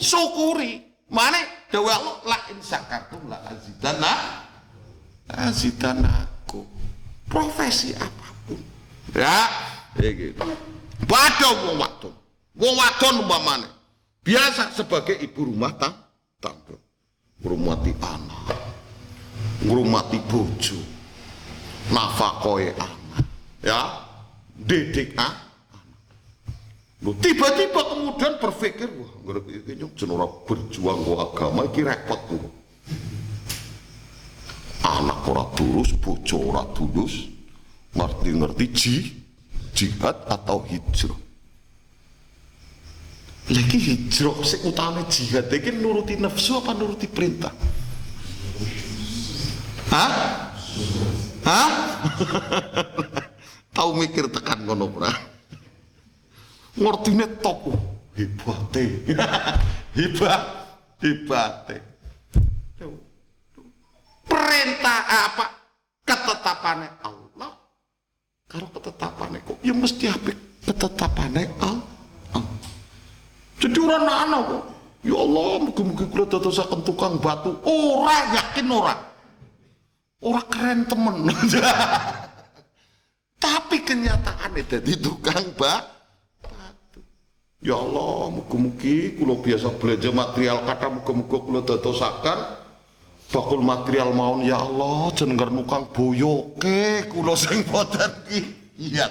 syukuri. Mane dewe Allah la in syakartum la azidanakum. Profesi apapun. Ya, gitu. Pada wong wadon. Wong wadon umpamane biasa sebagai ibu rumah tangga. Ngurmati anak, ngurmati bojo, nafakoe anak, ya, didik anak. Tiba-tiba kemudian berpikir, wah, ngerti jenora berjuang agama iki repot tuh. Anak ora tulus, bojo ora tulus, ngerti-ngerti jihad atau hijrah. Lagi hijrah sing utama jihad iki nuruti nafsu apa nuruti perintah? Hah? Tahu mikir tekan ngono ora? Ngertine top hebate. Hebate. Perintah apa? Ketetapane Allah. Karo ketetapane kok ya mesti apik ketetapane Allah. Jadi orang anak kok, ya Allah, mugi-mugi kula dadosaken tukang batu. Ora yakin ora keren temen. Tapi kenyataannya jadi tukang batu. Ya Allah, mugi-mugi kula biasa belanja material kata mugi-mugi kula dadosaken bakul material maun ya Allah jenengan nukang boyoke kula sing boten ki. Iya.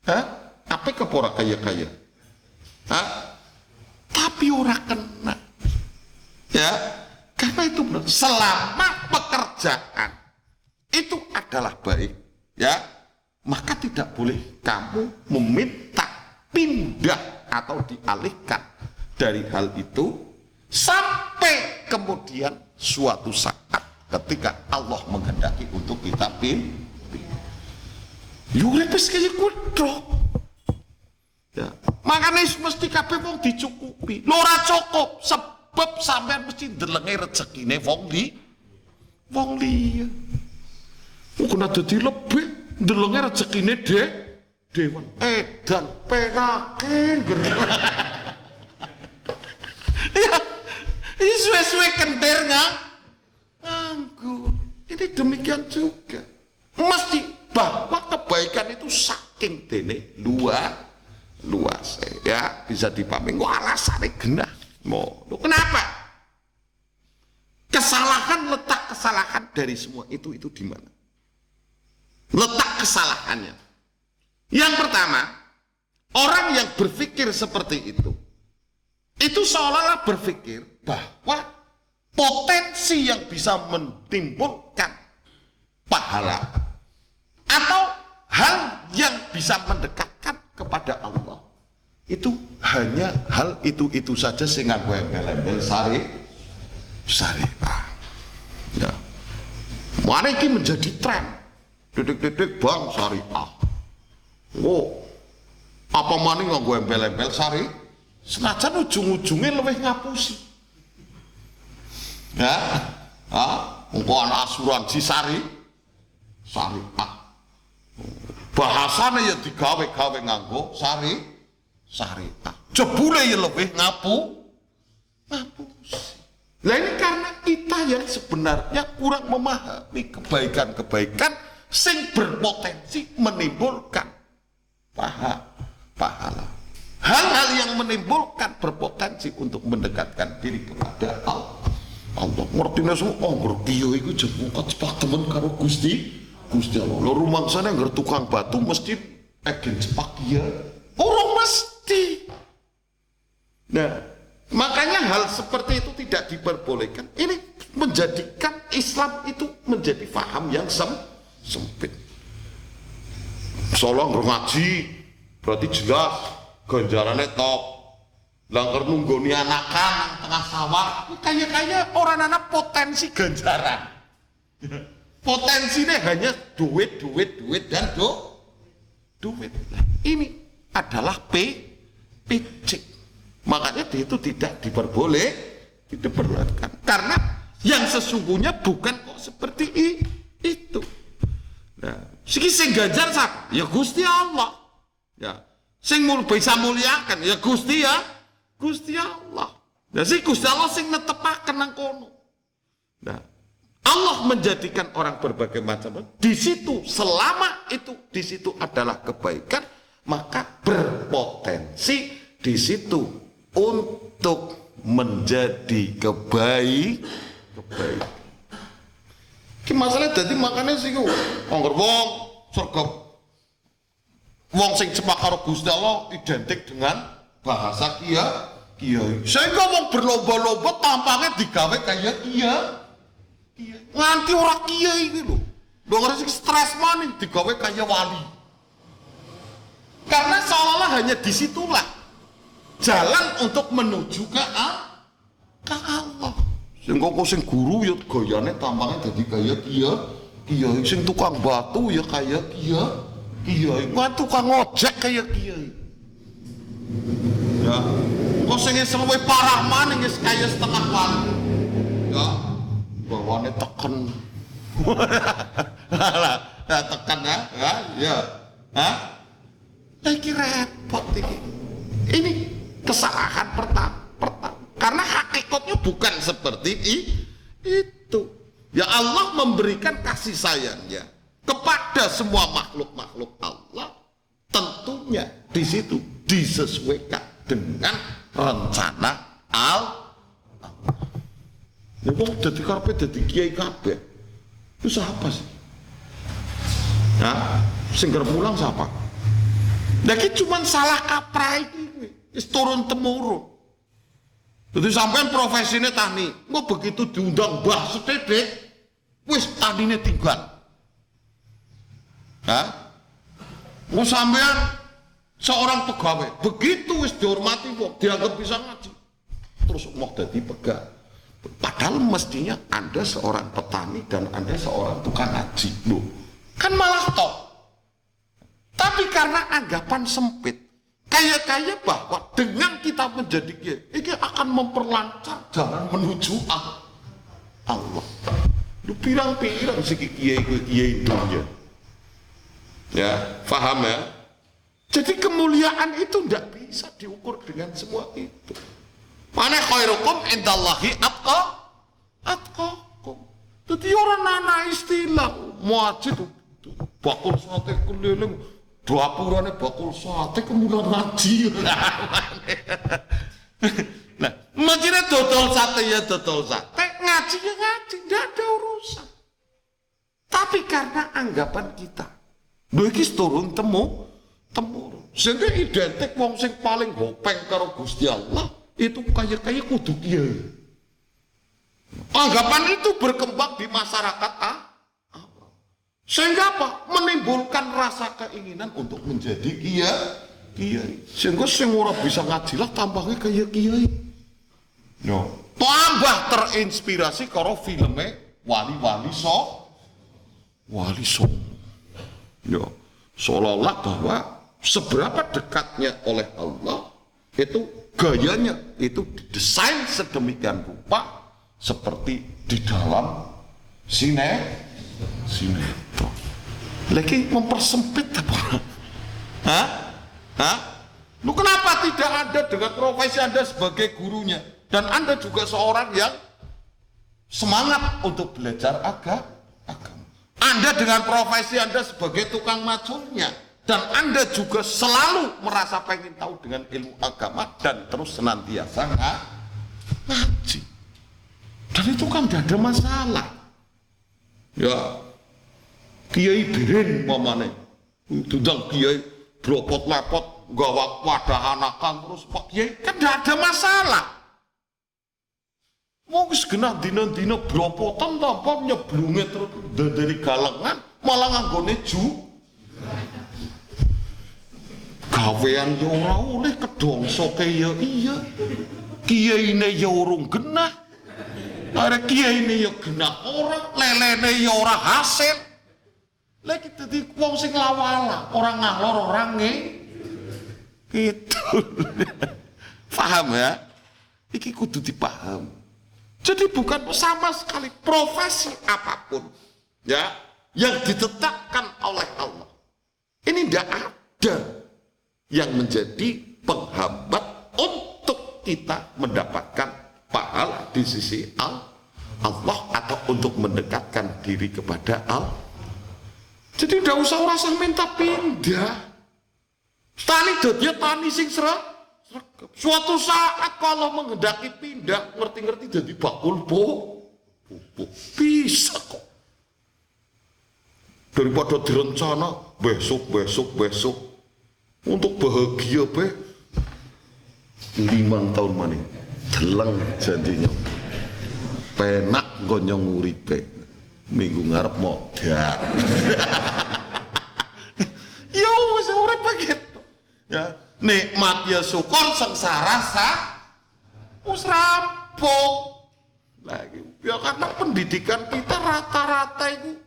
Hah? Apa kepora kaya-kaya? Tapi orang kena, ya, karena itu benar. Selama pekerjaan itu adalah baik, ya, maka tidak boleh kamu meminta pindah atau dialihkan dari hal itu sampai kemudian suatu saat ketika Allah menghendaki untuk kita pindah. Yurepes kayak kudrok. Ya, makanya mesti kabeh wong dicukupi. Ora cukup sebab sampean mesti ndelenge rezekine wong liya. Kena dadi lebih ndelenge rezekine dewan. Dan pengake. Ya, ini suwe-suwe kentir nganggur. Ini demikian juga. Mesti bahwa kebaikan itu saking dene luas ya bisa dipahami. Wah alasannya genah mau kenapa letak kesalahan dari semua itu di mana letak kesalahannya? Yang pertama, orang yang berpikir seperti itu seolah-olah berpikir bahwa potensi yang bisa menimbulkan pahala atau hal yang bisa mendekatkan kepada Allah itu hanya hal itu saja sehingga gue embel-embel syariah. Ya, mana ini menjadi tren dedik bang syariah. Oh, apa mana nggak gue embel-embel syariah? Senajan ujung-ujungnya lebih ngapusi. Ya, ana asuransi syariah. Bahasanya ya digawe-gawe nganggo syariah. Jebule ya lebih ngapusi. Nah ini karena kita yang sebenarnya kurang memahami kebaikan-kebaikan sing berpotensi menimbulkan pahala. Hal-hal yang menimbulkan berpotensi untuk mendekatkan diri kepada Allah. Ngertine semua ngerti yo iku jemuk cepat temen karo Gusti Allah. Lo rumah sana yang tukang batu mesti agen cepak ya. Orang mesti. Nah, makanya hal seperti itu tidak diperbolehkan. Ini menjadikan Islam itu menjadi faham yang sempit. Soalnya ngaji berarti jelas ganjarannya top. Langgar nunggoni anakan tengah sawah. Kayak orang anak potensi ganjaran. Potensinya hanya duit dan duit. Ini adalah picik. Makanya itu tidak diperbolehkan. Karena yang sesungguhnya bukan kok seperti itu. Nah, sing ganjar siapa? Ya Gusti Allah. Ya, sing bisa muliakan ya Gusti Gusti Allah. Nah, si Gusti Allah sing netepaken nang kono. Nah, Allah menjadikan orang berbagai macam. Di situ selama itu di situ adalah kebaikan, maka berpotensi di situ untuk menjadi kebaikan. Ki masalah dadi makane sing angger wong surga wong sing cepak karo Gusti Allah identik dengan bahasa kiai. Sehingga wong berlomba-lomba tampangnya digawe kayak kiai. Nganti ora kiai iki lho. Wong sing stres maning digawe kayak wali. Karena seolah-olah hanya disitulah jalan untuk menuju ke Allah. Sing kok sing guru ya gayane tampangnya dadi kaya kiai, sing tukang batu ya kaya kiai, tukang ojek kaya kiai. Ya, kok sing seluwe parah maning wis kaya setengah wali. Ya, bawane teken. Lah, teken ya. Iki repot iki. Ini kesalahan pertama. Karena hakikatnya bukan seperti itu. Ya Allah memberikan kasih sayangnya kepada semua makhluk-makhluk Allah. Tentunya di situ disesuaikan dengan rencana Allah. Ya wong dadi karepe dadi kiai kabeh. Itu siapa sih? Nah, sing mulang siapa? Lah iki cuman salah kaprah iki wis turun temurun. Jadi sampean profesinya tani, kok begitu diundang Mbah Sededek, wis tanine tinggal. Kok sampean seorang pegawai, begitu wis dihormati kok, dianggap bisa ngaji, terus mau jadi pegang. Padahal mestinya Anda seorang petani dan Anda seorang tukang ngaji, loh, kan malah top. Tapi karena anggapan sempit, kaya bahwa dengan kita menjadi kiai, ini akan memperlancar jalan menuju Allah. Lu pirang-pirang sih kiai dunia. Ya, paham ya? Jadi kemuliaan itu tidak bisa diukur dengan semua itu. Mana khairukum indallahi atqakum. Jadi orang nana istilah muajid bakul sate keliling. Dapurane bakul sate kemudian ngaji. Nah, maksudnya dodol sate ya dodol sate, ngaji ya ngaji, tidak ada urusan. Tapi karena anggapan kita, lho iki turun temurun. Sehingga identik wong sing paling gopeng karo Gusti Allah itu kaya kudu kiai. Anggapan itu berkembang di masyarakat sehingga apa? Menimbulkan rasa keinginan untuk menjadi kiai. Sehingga sing ora bisa ngaji lah tambahnya kayak kiai. Yo, tambah terinspirasi karo filmnya wali so. Yo, seolah-olah bahwa seberapa dekatnya oleh Allah itu gayanya itu didesain sedemikian rupa seperti di dalam sinetron. Lagi mempersempit apa? Lu kenapa tidak ada dengan profesi Anda sebagai gurunya dan Anda juga seorang yang semangat untuk belajar agama. Anda dengan profesi Anda sebagai tukang maculnya dan Anda juga selalu merasa pengen tahu dengan ilmu agama dan terus senantiasa ngaji. Dan itu kan tidak ada masalah. Ya, kiai birin mamane, tudang kiai blopot-lepot, gawa wadah anakan terus pak kiai kan tidak ada masalah. Mau segenah dina-dina blopotan tanpa nyeblunge terus dari galengan malah nganggone gawean yo ora oleh kedongso kaya iya. Kiyaine yo urung genah. Arek kiyaine yo genah ora, lelene yo ora hasil. Lagi dadi wong sing lawala, orang ngalor orang gitu. Paham ya? Iki kudu dipaham. Jadi bukan sama sekali profesi apapun ya yang ditetapkan oleh Allah. Ini tidak ada yang menjadi penghambat untuk kita mendapatkan pahala di sisi Allah atau untuk mendekatkan diri kepada Allah. Jadi tidak usah rasa minta pindah. Tani dia tani sing sregep. Suatu saat kalau menghendaki pindah, ngerti-ngerti jadi bakul pupuk. Bisa kok. Daripada direncana besok. Untuk bahagia 5 tahun maning. Deleng janjinya. Penak gonyong uripe. Minggu ngarep modal. Yo wis urip begitu. Ya, nikmat ya syukur, sengsara wis rampung. Lagi ya karena pendidikan kita rata-rata itu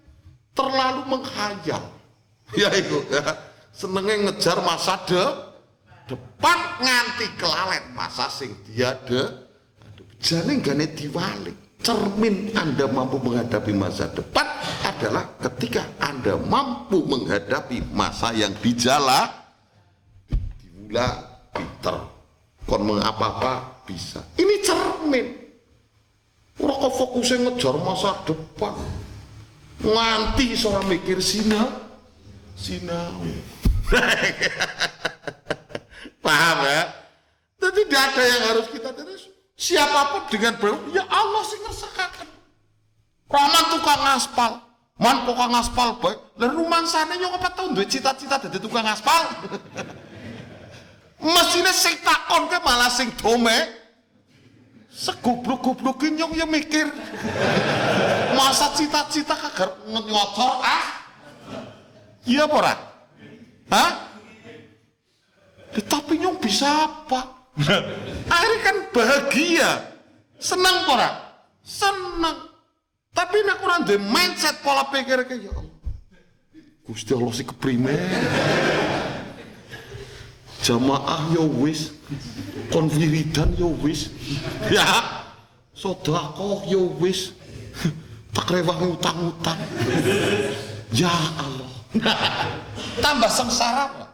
terlalu menghayal. Ya itu ya, senenge ngejar masa depan nganti kelalen masa sing tiada. Jane gane diwalik. Cermin Anda mampu menghadapi masa depan adalah ketika Anda mampu menghadapi masa yang dijala. Pinter kon mengapa-apa bisa. Ini cermin. Ora kok fokusnya ngejar masa depan. Nganti seorang mikir sinau. Paham ya? Jadi tidak ada yang harus kita terus. Siapapun dengan ya Allah sih ngersakaken. Rahman tukang aspal. Man tukang aspal bae. Lah rumangsane yo apa tau duwe cita-cita dadi tukang aspal. Mestinya sing takon ke malah sing dome segubruk-gubruk nyong ya mikir masa cita-cita kagar nyocor iya pora tapi nyong bisa apa akhirnya kan bahagia senang pora senang tapi nak kurang de mindset pola pikir kayak ya Allah Gusti Allah si keprimen jamaah ya wis, konwiridan ya wis, ya sedekah ya wis, tak rewah ngutang-ngutang, ya Allah, tambah sengsara,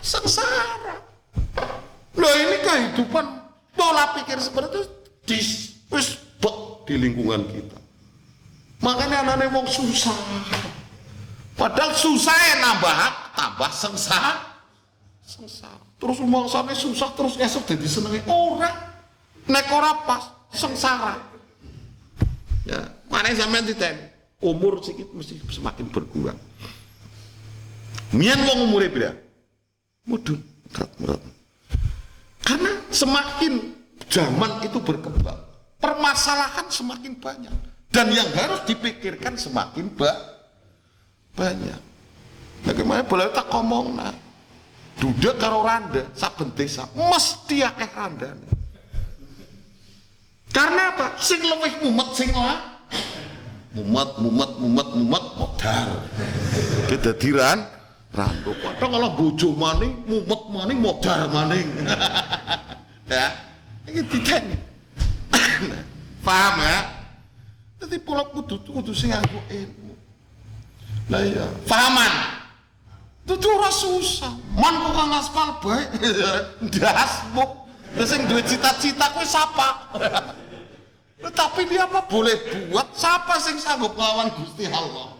sengsara. Loh ini kehidupan pola pikir seperti itu di lingkungan kita. Makanya anak-anak wong susah, padahal susah ya tambah sengsara. Terus rumangsane susah terus esok dadi senenge ora nek ora pas sengsara ya mane sampean diteni umur sedikit mesti semakin berkurang mian wong umure pira mudhun berat karena semakin zaman itu berkembang permasalahan semakin banyak dan yang harus dipikirkan semakin banyak bagaimana boleh tak ngomong duda karo randa saben desa mesti akeh randane. Karena apa? Sing luwih mumet sing ora mumet modal. Dadi rando. Padahal kalau bojo maning mumet maning modal maning. Ya, iki diteni. Paham ya? Dadi pola kudu sing nganggo ilmu. Lah iya, pahaman. Itu ora susah. Man kok kang aspal bae. Ndasmu. Lah sing duwe cita-cita kuwi sapa? Tapi dia apa boleh buat? Siapa sing sanggup nglawan Gusti Allah?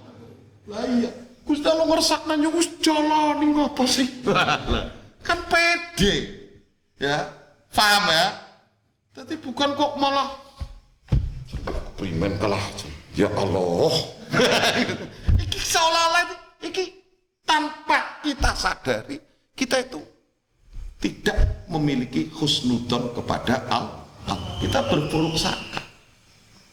Lah iya, Gusti Allah ngersakna yo wis jalani ngapa sih? Kan pede. Ya, paham ya? Tapi bukan kok malah primen kalah. Ya Allah. Iki seolah-olah iki tanpa kita sadari kita itu tidak memiliki husnudzon kepada Allah. Kita berburuk sangka.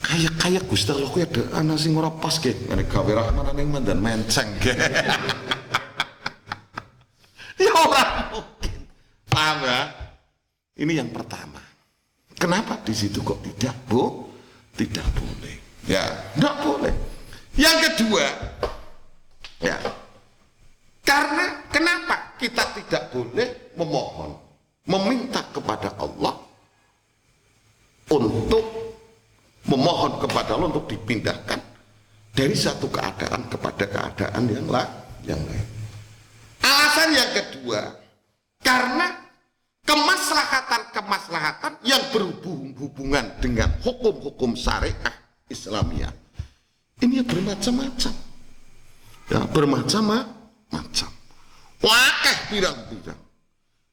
Kayak Gusti Allah kuwi ada ana sing ora pas ge, ngene gawe rahman ning mandan menceng ge. Ya ora mungkin. Paham ya? Ini yang pertama. Kenapa di situ kok tidak boleh? Ya, tidak boleh. Yang kedua, ya. Karena kenapa kita tidak boleh meminta kepada Allah untuk memohon kepada Allah untuk dipindahkan dari satu keadaan kepada keadaan yang lain. Alasan yang kedua, karena kemaslahatan kemaslahatan yang berhubungan dengan hukum-hukum syariah Islamiyah. Ini bermacam-macam. Ya, bermacam-macam. Wakeh pirang-pirang.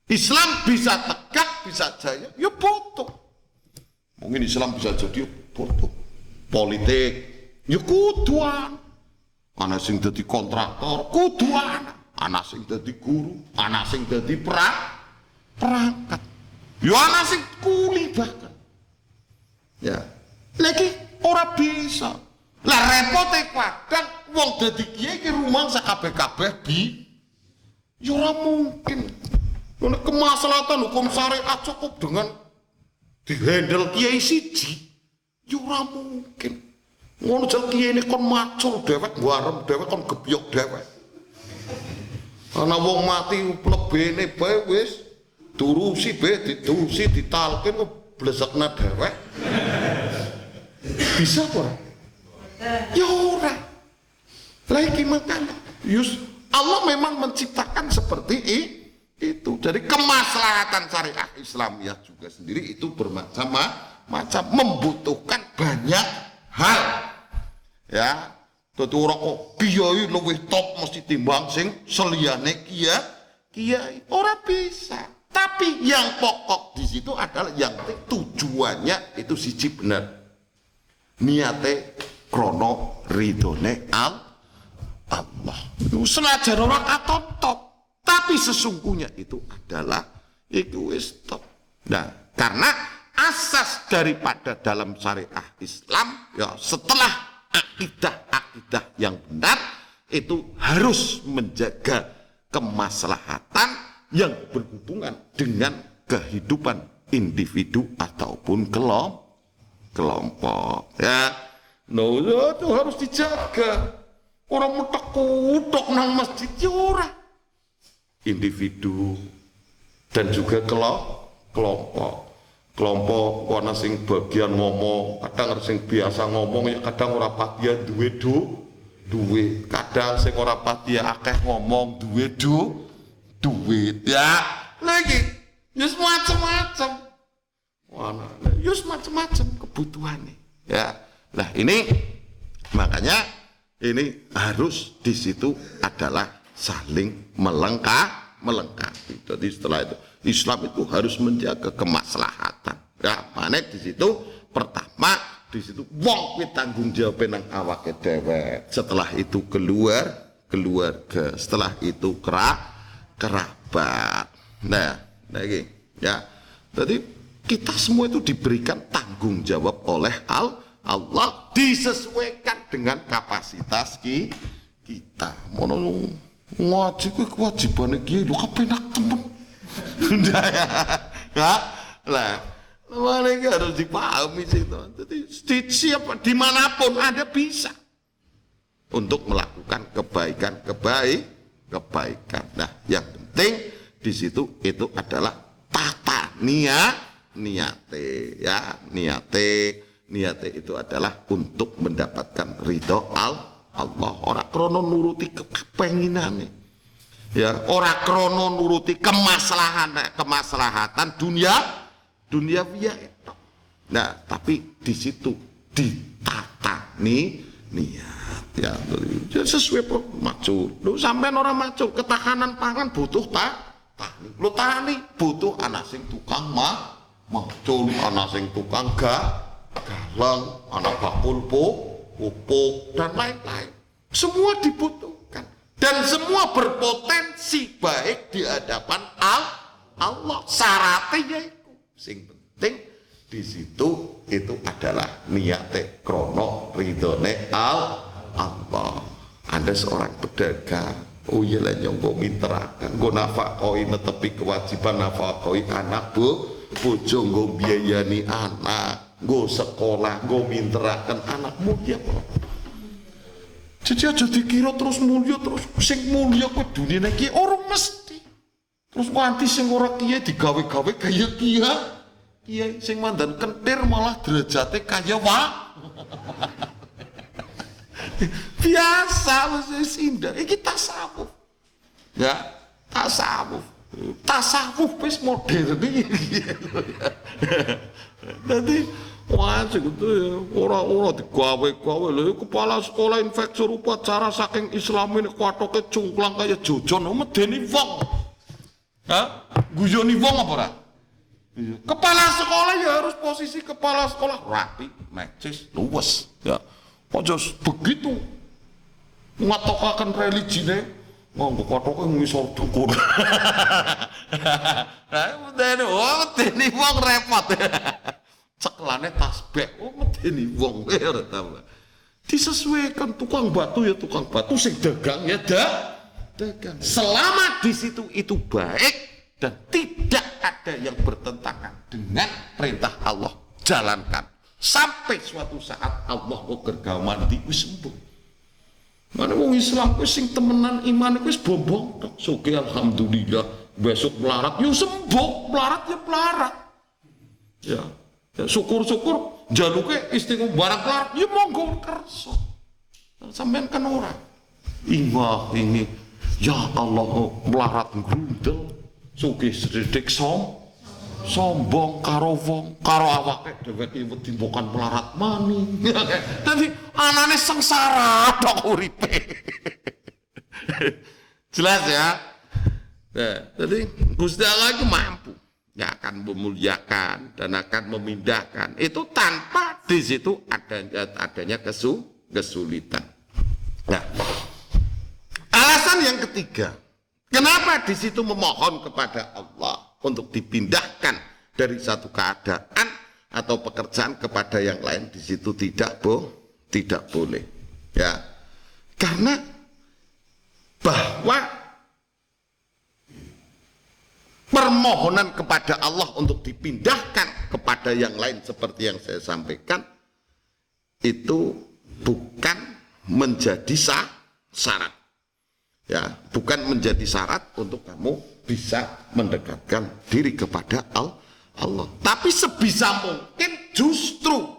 Islam bisa tegak, bisa jaya, ya butuh. Mungkin Islam bisa jadi butuh. Politik, ya kuduan. Ana sing dadi kontraktor, kuduan. Ana sing dadi guru, ana sing dadi perangkat. Ya ana sing kuli bahkan. Ya. Lagi ora bisa. Lah repote kadang wong dadi kiai ki rumangsa kabeh-kabeh ya ora mungkin. Nek kemaslahatan hukum syariat cukup dengan dihandle kiai siji, ya ora mungkin. Ngono jal kiai ini kon macul dhewek, warem dhewek, kon gebyok dhewek. Ana wong mati plebene bae wis durusi bae diturusi ditalkin kok blesakna dhewek. Bisa ora? Ya ora. Lah iki makanya Allah memang menciptakan seperti itu. Jadi kemaslahatan syariah Islamiyah juga sendiri itu bermacam-macam, membutuhkan banyak hal. Ya, dadi ora kok kiai luwih top mesti timbang sing seliyane kiai. Ora bisa. Tapi yang pokok di situ adalah yang tujuannya itu siji bener. Niate krono ridone Allah. Senajan orang katon top, tapi sesungguhnya itu adalah egois top. Nah, karena asas daripada dalam syariah Islam, ya setelah akidah yang benar itu harus menjaga kemaslahatan yang berhubungan dengan kehidupan individu ataupun kelompok. Ya, itu harus dijaga. Orang mutek-mutek nang masjid ya ora. Individu dan juga kelompok. Kelompok ana sing bagian ngomong, kadang sing biasa ngomong ya kadang ora patiya duwe duwe. Kadang sing ora patiya akeh ngomong duwe duit ya. Lagi ya macam-macam. Wana, ya macam-macam kebutuhannya. Ya. Nah, ini makanya ini harus di situ adalah saling melengkapi. Jadi setelah itu Islam itu harus menjaga kemaslahatan. Ya, mana di situ pertama di situ wong kuwi tanggung jawab nang awake dhewe. Setelah itu keluarga, setelah itu kerabat. Nah, lagi ya. Jadi kita semua itu diberikan tanggung jawab oleh Allah disesuaikan dengan kapasitas kita. Mono ngaji ku kewajibane kiai lho kepenak temen. Ya. Lah, mereka harus dipahami sih. Jadi siapa dimanapun ada bisa untuk melakukan kebaikan. Nah, yang penting di situ itu adalah tata niate ya, niate itu adalah untuk mendapatkan ridho Allah. Ora krono nuruti kepenginane. Ya, ora krono nuruti kemaslahatan dunia via itu. Nah, tapi di situ ditata niat ya, sesuai macul. Lu sampean orang macul, ketahanan pangan butuh tani. Lu tani butuh anak sing tukang macul, anak sing tukang galang, anak bakul pupuk dan lain-lain. Semua dibutuhkan dan semua berpotensi baik di hadapan Allah. Syaratnya yaitu sing penting di situ itu adalah niate krono ridone Allah. Anda seorang pedagang, oh iya lah nyonggo minterakan, go nafakoi netepi kewajiban nafakoi anak bojo nggo biayani anak, nggo sekolah, nggo minterakan anakmu ya apa? Jadi aja dikira terus mulia terus sing mulia kuwi dunia iki orang mesti. Terus nganti sing ora kiye digawe-gawe kaya kiye sing mandan kentir malah derajate kaya biasa wis indah iki tasawuf. Ya, tasawuf. tasawuf wis modern iki. Dadi wajib itu ya, ora digawe-gawe lho kepala sekolah infeksi upacara saking Islam ini kuatoke cungklang kaya jojon medeni wong. Hah? Guyoni wong apa ora? Kepala sekolah ya harus posisi kepala sekolah rapi, necis, luwes. Ya. Aja begitu ngatokaken religine nganggo kuatoke ngisor dukur. Medeni wong repot. Ceklane tasbih, medeni wong ora tau. Disesuaikan tukang batu ya tukang batu, sing dagang ya dagang. Selama di situ itu baik dan tidak ada yang bertentangan dengan perintah Allah, jalankan. Sampai suatu saat Allah gawe mandi wis sembuh. Mana wong Islam wis sing temenan iman wis bombong tok. Sugih alhamdulillah, besok melarat yo sembuh, melarat ya melarat. Ya. Ya, syukur-syukur jaluke istiqomah barang kelar ya monggo kersa sampean kan ora ini ya Allah melarat grundel sugih sithik sombong karo wong karo awake dheweke wedi bukan melarat mani dadi anane sengsara tok uripe. Jelas ya. Nah, jadi Gusti Allah itu mampu yang akan memuliakan dan akan memindahkan itu tanpa di situ adanya kesulitan. Nah, alasan yang ketiga, kenapa di situ memohon kepada Allah untuk dipindahkan dari satu keadaan atau pekerjaan kepada yang lain, di situ tidak boleh, ya, karena bahwa permohonan kepada Allah untuk dipindahkan kepada yang lain seperti yang saya sampaikan itu bukan menjadi syarat, ya, bukan menjadi syarat untuk kamu bisa mendekatkan diri kepada Allah. Tapi sebisa mungkin justru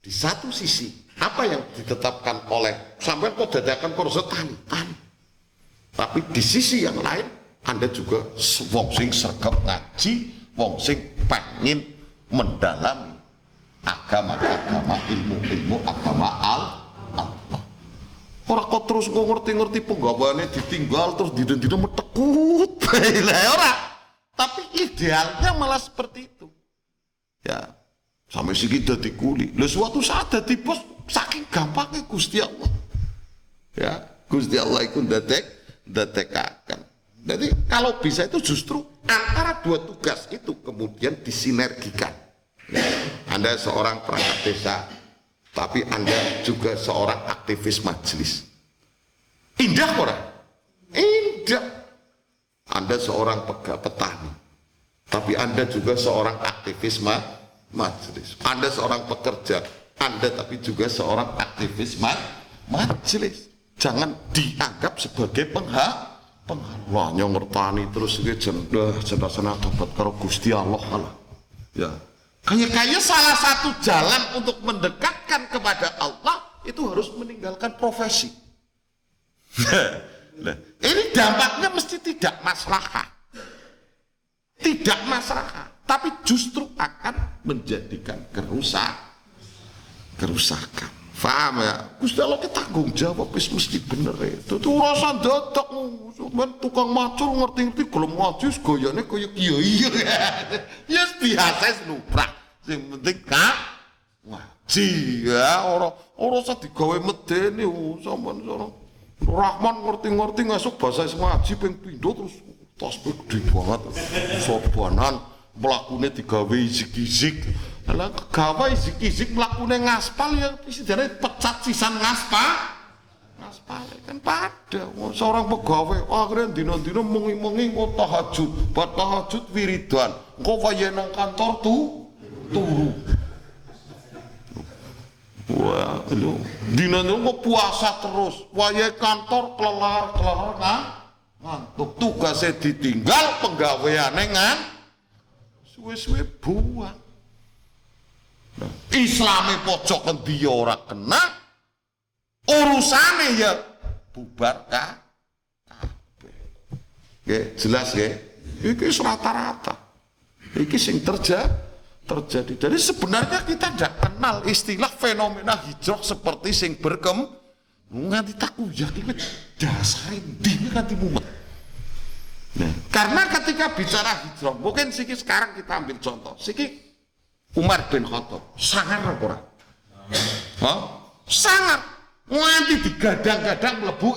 di satu sisi apa yang ditetapkan oleh sampai kok dadakan kursus tani, tapi di sisi yang lain Anda juga wong sing sregep ngaji, wong sing pengen mendalami agama-agama, ilmu-ilmu agama Allah. Ora kok terus kok ngerti-ngerti penggawaane ditinggal terus dina-dina metekut. Ora. Tapi idealnya malah seperti itu. Ya, sampai siki dadi kuli. Lah suatu saat dadi bos saking gampangnya Gusti Allah. Ya, Gusti Allah iku ndadekaken. Jadi kalau bisa itu justru antara dua tugas itu kemudian disinergikan. Anda seorang perangkat desa, tapi Anda juga seorang aktivis majelis. Indah orang? Indah. Anda seorang petani, tapi Anda juga seorang aktivis majelis. Anda seorang pekerja, Anda tapi juga seorang aktivis majelis. Jangan dianggap sebagai penghalangnya ngertani terus jendah dapat karo Gusti Allah lah. Ya. Kayaknya salah satu jalan untuk mendekatkan kepada Allah itu harus meninggalkan profesi. Ini dampaknya mesti tidak maslahah. Tidak maslahah, tapi justru akan menjadikan kerusakan. Paham ya? Gusti Allah kita tanggung jawab mesti bener itu. Itu rasa dadak tukang macul ngerti-ngerti gelem ngaji gayane kaya kiai. Ya biasa snuprak. Sing penting ngaji ya ora usah digawe medeni sampean ora. Rahman ngerti-ngerti ngesuk bahasa ngaji ping pindho terus tasbih gede banget. Sobanan mlakune digawe izik-izik. Lah gawe izik-izik mlakune ngaspal ya isine pecat sisan ngaspal kan pada seorang pegawai akhirnya dina-dina mengi-mengi mau tahajud buat tahajud wiridan engko wayahe nang kantor turu wah lu dina-dina kok puasa terus wayahe kantor kelar ngantuk tugasnya ditinggal penggaweane suwe-suwe buang. Islami pojok endi ora kena urusane ya bubar kabeh. Nggih, jelas nggih. Iki rata-rata. Iki sing terjadi. Jadi sebenarnya kita tidak kenal istilah fenomena hijrah seperti sing nganti takuyah iki dasare ndi nganti mumet. Nah, karena ketika bicara hijrah, mungkin siki sekarang kita ambil contoh. Siki Umar bin Khattab, sangar apa ora? Hah? Sangar. Nganti digadang-gadang mlebu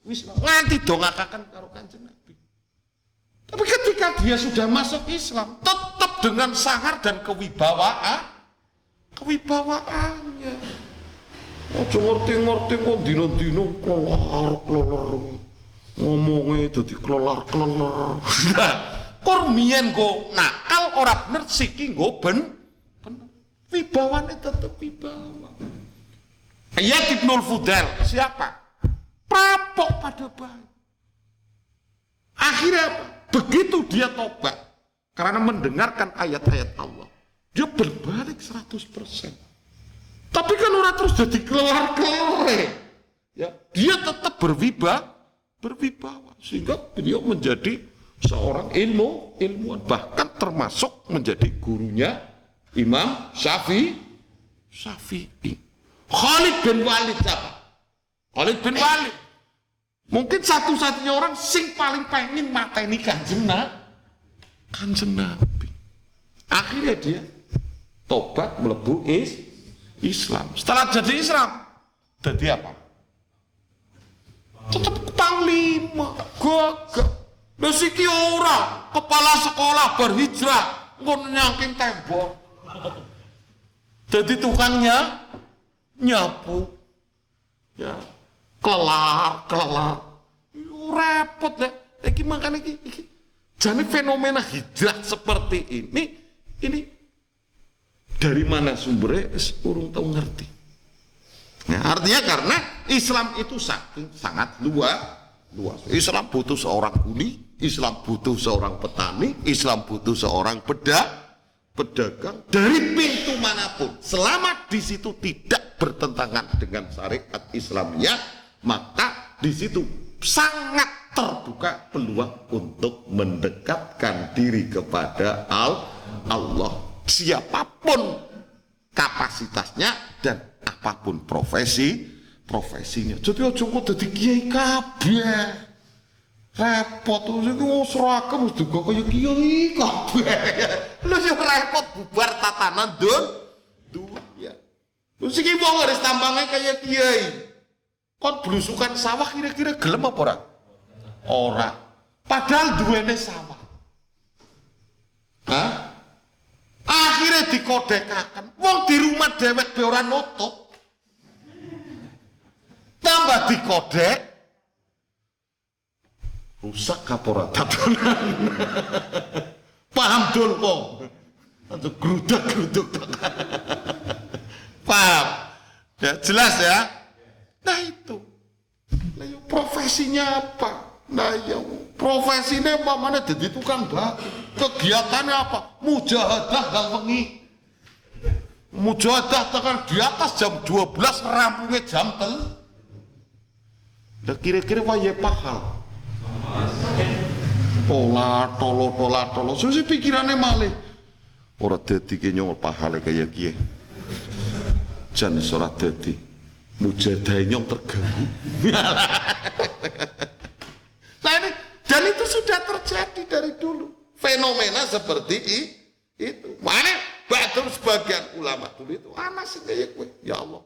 Islam, nganti dongakaken karo Kanjeng Nabi. Tapi ketika dia sudah masuk Islam, tetap dengan sangar dan kewibawaannya. Ojo ngerti-ngerti kok dino-dino kelar-kelar. Ngomongnya dadi kelar-kelar. Nah, kormien kok nakal ora bener siki nggo bener. Wibawane tetep wibawa. Ayat Ibnul Fudail siapa? Perampok pada bayi. Akhirnya apa? Begitu dia tobat karena mendengarkan ayat-ayat Allah, dia berbalik 100%. Tapi kan orang terus jadi kelar-kelar. Ya, dia tetap berwibawa sehingga beliau menjadi seorang ilmuwan, bahkan termasuk menjadi gurunya Imam Syafi'i. Khalid bin Walid siapa? Khalid bin Walid mungkin satu-satunya orang sing paling pengen mateni Kanjeng Nabi. Akhirnya dia tobat mlebu Islam. Setelah jadi Islam, jadi apa? Tetap panglima, gagah. Lha siki ora kepala sekolah berhijrah ngono nyangking tembok. Jadi tukangnya nyapu. Ya, kelar. Repot deh. Iki makane iki. Jane fenomena hijrah seperti ini dari mana sumbernya? Urung tahu ngerti. Nah, artinya karena Islam itu sangat luas. Islam butuh seorang kuli, Islam butuh seorang petani, Islam butuh seorang pedagang dari pintu manapun. Selama di situ tidak bertentangan dengan syariat Islamnya, maka di situ sangat terbuka peluang untuk mendekatkan diri kepada Allah. Siapapun kapasitasnya dan apapun profesinya. Jadi aja kok dadi kiai kabeh. Repot iki seragam wis juga kaya kiai kabeh. Lho yo repot bubar tatanan dunia. Terus iki wong harus tampangnya kaya kiai. Kon blusukan sawah kira-kira gelem apa ora? Ora. Padahal duwene sawah. Hah? Akhirnya dikodekakan. Wong di rumah dewek be ora nutup. Tambah dikodek. Rusak kapora tatanan. Paham dul kok. Untuk geruduk-geruduk. Paham? Ya, jelas ya? Nah itu. Nah, profesinya apa? Nah ya, profesinya umpamanya jadi tukang batu. Kegiatannya apa? Mujahadah hal wengi. Mujahadah tekan di atas jam 12 rampungnya jam 3. Nah kira-kira waya pahal. Tolo. Susi pikirannya malih. Ora dadi ki nyong pahale kaya kiye. Jan ora dadi. Mujahadah nyong terganggu. Nah ini, dan itu sudah terjadi dari dulu. Fenomena seperti itu. Mana batul sebagian ulama dulu itu anak sih kayak gue. Ya Allah.